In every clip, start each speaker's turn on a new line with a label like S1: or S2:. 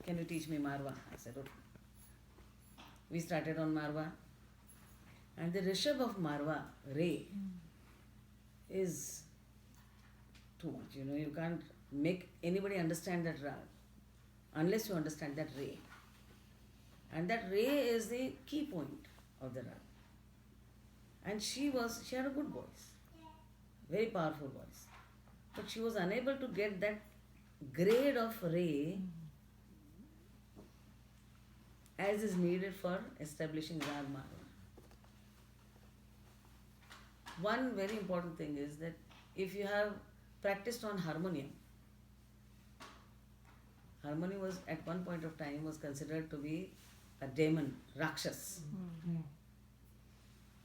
S1: can you teach me Marwa? I said, okay. We started on Marwa. And the Rishabh of Marwa, Re, is too much. You can't make anybody understand that rag unless you understand that Re. And that Re is the key point of the rag. And she had a good voice, very powerful voice. But she was unable to get that grade of Re as is needed for establishing Rag Marwa. One very important thing is that if you have practiced on harmonium was at one point of time was considered to be a demon, Rakshas.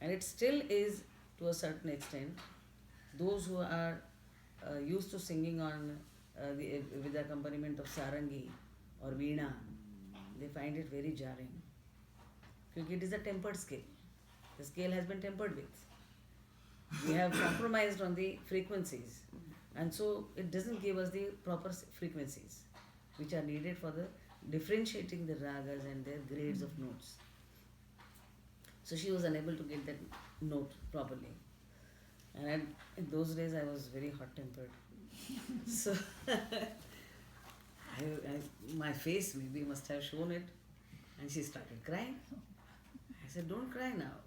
S1: And it still is to a certain extent. Those who are used to singing on with the accompaniment of sarangi or veena, they find it very jarring. Because it is a tempered scale. The scale has been tempered with. We have compromised on the frequencies, and so it doesn't give us the proper frequencies which are needed for the differentiating the ragas and their grades of notes. So she was unable to get that note properly. And in those days I was very hot-tempered. So my face maybe must have shown it, and she started crying. I said, don't cry now.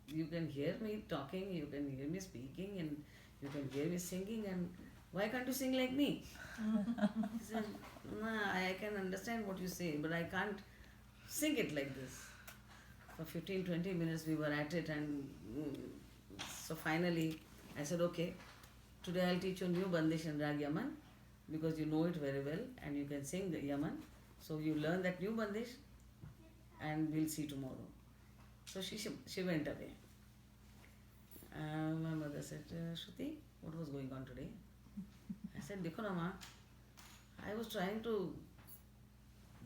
S1: You can hear me talking, you can hear me speaking, and you can hear me singing, and why can't you sing like me? He said, nah, I can understand what you say, but I can't sing it like this. For 15-20 minutes we were at it, and so finally I said, okay, today I'll teach you new Bandish and Rag Yaman, because you know it very well and you can sing the Yaman. So you learn that new Bandish and we'll see tomorrow. So she went away. My mother said, Shruti, what was going on today? I said, Dekho na ma, I was trying to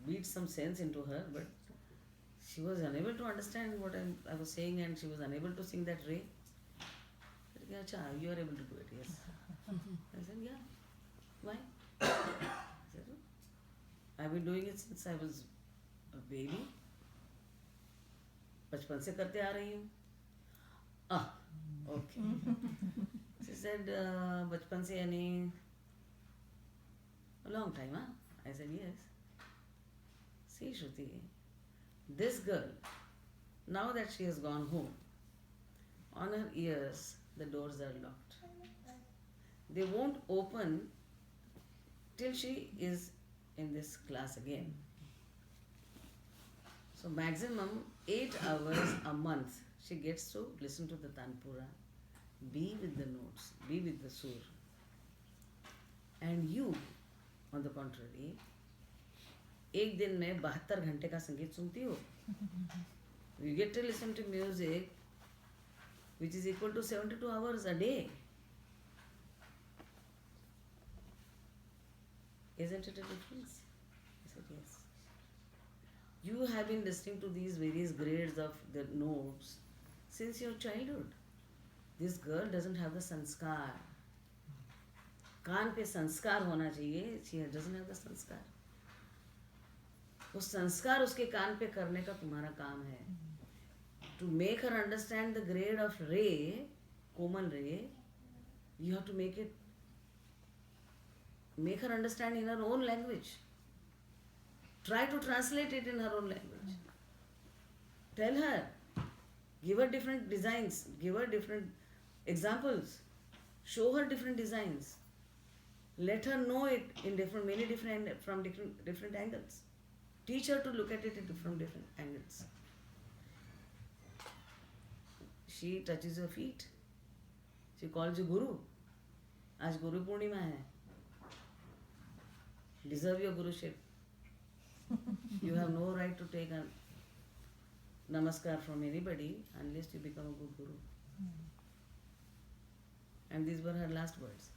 S1: beat some sense into her, but she was unable to understand what I was saying, and she was unable to sing that Re. I said, Acha, you are able to do it, yes. I said, yeah. Why? I said, I've been doing it since I was a baby. बचपन से करते आ रही हूँ. Okay. She said, बचपन से यानी a long time, huh? I said, yes. See, Shruti, this girl, now that she has gone home, on her ears the doors are locked. They won't open till she is in this class again. So maximum 8 hours a month she gets to listen to the Tanpura, be with the notes, be with the sur. And you, on the contrary, एक दिन में 72 घंटे का संगीत सुनती हो. You get to listen to music which is equal to 72 hours a day. Isn't it a difference? I said, yes. You have been listening to these various grades of the notes since your childhood. This girl doesn't have the sanskar. कान पे संस्कार होना चाहिए. She doesn't have the संस्कार. वो संस्कार उसके कान पे करने का तुम्हारा काम है. To make her understand the grade of Re, Komal Re, you have to make her understand in her own language. Try to translate it in her own language. Tell her, give her different designs, give her different examples, show her different designs. Let her know it in from different angles. Teach her to look at it from different angles. She touches your feet. She calls you Guru. Aaj Guru Purnima hai. Deserve your Guruship. You have no right to take a namaskar from anybody unless you become a good Guru. And these were her last words.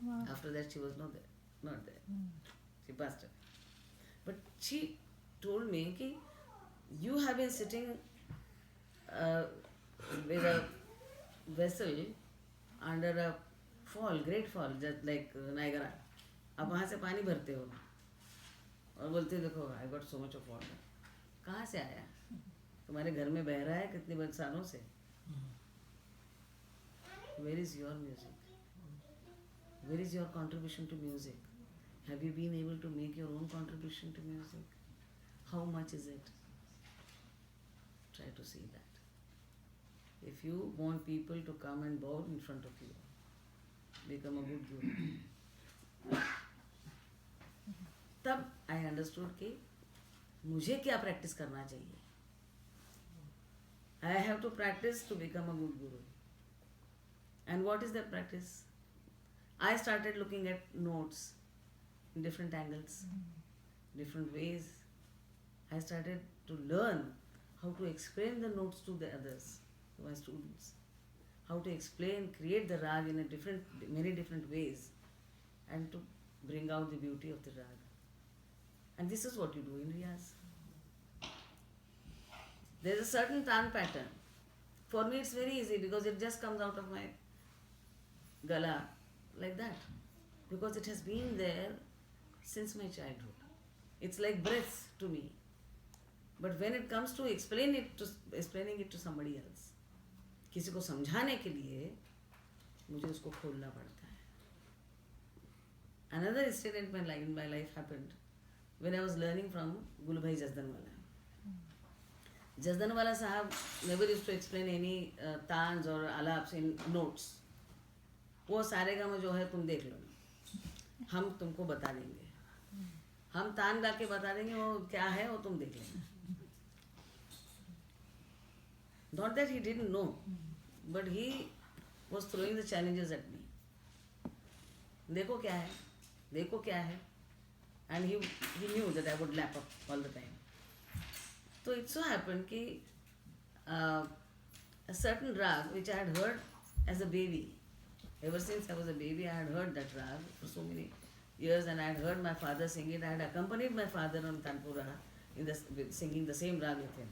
S2: Wow.
S1: After that she was not there. She passed away. But she told me that you have been sitting with a vessel under a fall, great fall, just like Niagara. आप वहाँ से पानी भरते हो और बोलते देखो I got so much of water. कहाँ से आया? तुम्हारे घर में बह रहा है कितने बड़े सालों से. Where is your music? Where is your contribution to music? Have you been able to make your own contribution to music? How much is it? Try to see that. If you want people to come and bow in front of you, become a good guru. तब I understood कि मुझे क्या practice करना चाहिए. I have to practice to become a good guru. And what is that practice? I started looking at notes in different angles, different ways. I started to learn how to explain the notes to the others, to my students. How to explain, create the rag in many different ways, and to bring out the beauty of the rag. And this is what you do in Riyaz. There is a certain tan pattern. For me it's very easy because it just comes out of my gala like that. Because it has been there since my childhood. It's like breath to me. But when it comes to explaining it to somebody else, किसी को समझाने के लिए मुझे उसको खोलना पड़ता है. Another incident in my life happened when I was learning from Gulu Bhai Jasdanwala. Jasdanwala Sahab never used to explain any tans or alaps in notes. वो सारे गामा जो है तुम देख लो, हम तुमको बता देंगे. हम तान गा के बता देंगे वो क्या है वो तुम देख लेना. Not that he didn't know, but he was throwing the challenges at me. देखो क्या है, देखो क्या है, and he knew that I would lap up all the time. So it so happened कि a certain rag which I had heard as a baby. Ever since I was a baby, I had heard that rag for so many years, and I had heard my father sing it. I had accompanied my father on Tanpura singing the same rag with him.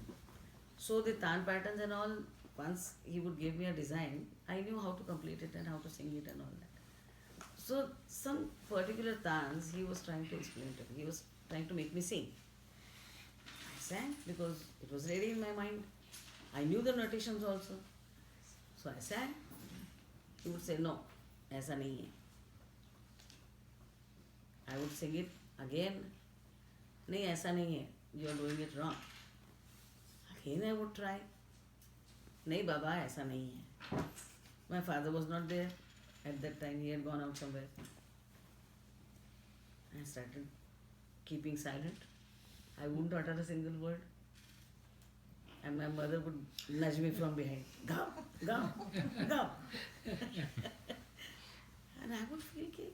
S1: So the tan patterns and all, once he would give me a design, I knew how to complete it and how to sing it and all that. So some particular tans he was trying to explain to me. He was trying to make me sing. I sang because it was ready in my mind. I knew the notations also. So I sang. He would say, no, ऐसा नहीं है. I would sing it again. नहीं ऐसा नहीं है. You are doing it wrong. Again I would try. नहीं बाबा ऐसा नहीं है. My father was not there at that time. He had gone out somewhere. I started keeping silent. I wouldn't utter a single word. And my mother would nudge me from behind. Go, go, go. And I would feel कि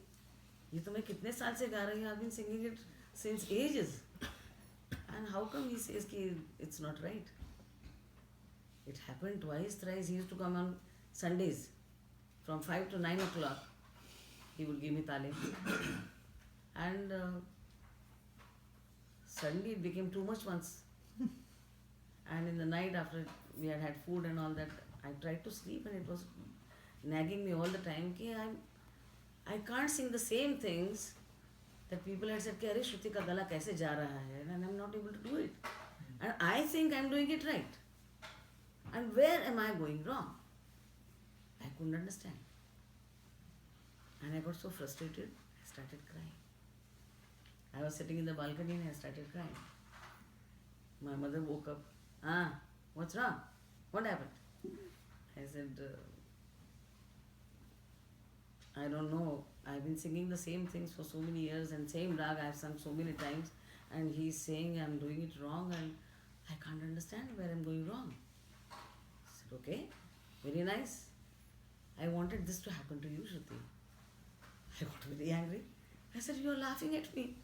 S1: ये तो मैं कितने साल से गा रही हूँ. I've been singing it since ages. And how come he says कि it's not right? It happened twice, thrice. He used to come on Sundays from 5 to 9 o'clock. He would give me talim. And suddenly it became too much once. And in the night after we had had food and all that, I tried to sleep and it was nagging me all the time कि I can't sing the same things that people had said कि अरे श्रुति का गला कैसे जा रहा है, and I'm not able to do it. And I think I'm doing it right. And where am I going wrong? I couldn't understand. And I got so frustrated, I started crying. I was sitting in the balcony and I started crying. My mother woke up. What's wrong? What happened? I said, I don't know. I've been singing the same things for so many years and same rag I've sung so many times, and he's saying I'm doing it wrong and I can't understand where I'm going wrong. I said, okay, very nice. I wanted this to happen to you, Shruti. I got very angry. I said, you're laughing at me.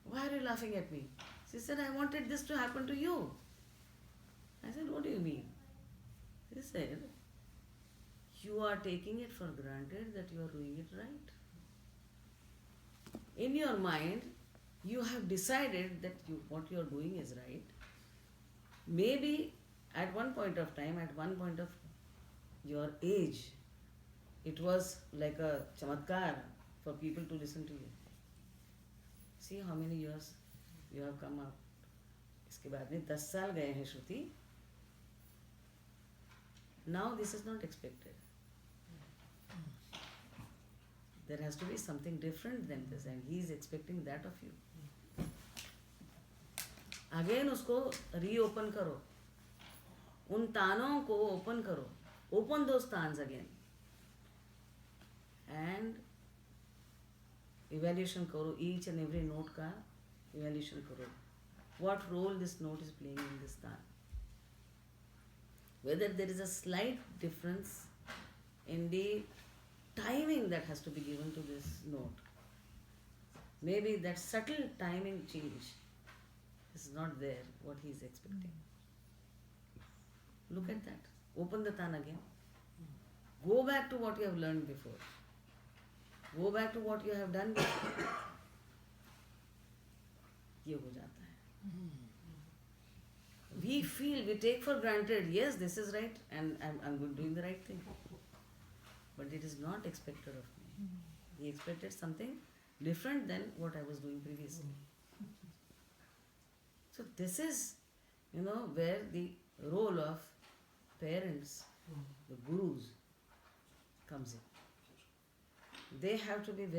S1: Why are you laughing at me? She said, I wanted this to happen to you. I said, what do you mean? She said, you are taking it for granted that you are doing it right. In your mind, you have decided that what you are doing is right. Maybe at one point of time, at one point of your age, it was like a chamatkar for people to listen to you. See how many years you have come up. इसके बाद में 10 साल गए हैं श्रुति. Now this is not expected. There has to be something different than this, and he is expecting that of you. Again उसको reopen करो. उन तानों को open करो. Open those tans again. And evaluation करो. Each and every note का evaluation करो. What role this note is playing in this tan. Whether there is a slight difference in the timing that has to be given to this note. Maybe that subtle timing change is not there, what he is expecting. Look at that. Open the tan again. Go back to what you have learned before. Go back to what you have done before. ये हो जाता है. We feel, we take for granted, yes, this is right and I'm doing the right thing. But it is not expected of me. He expected something different than what I was doing previously. So this is, where the role of parents, the gurus, comes in. They have to be very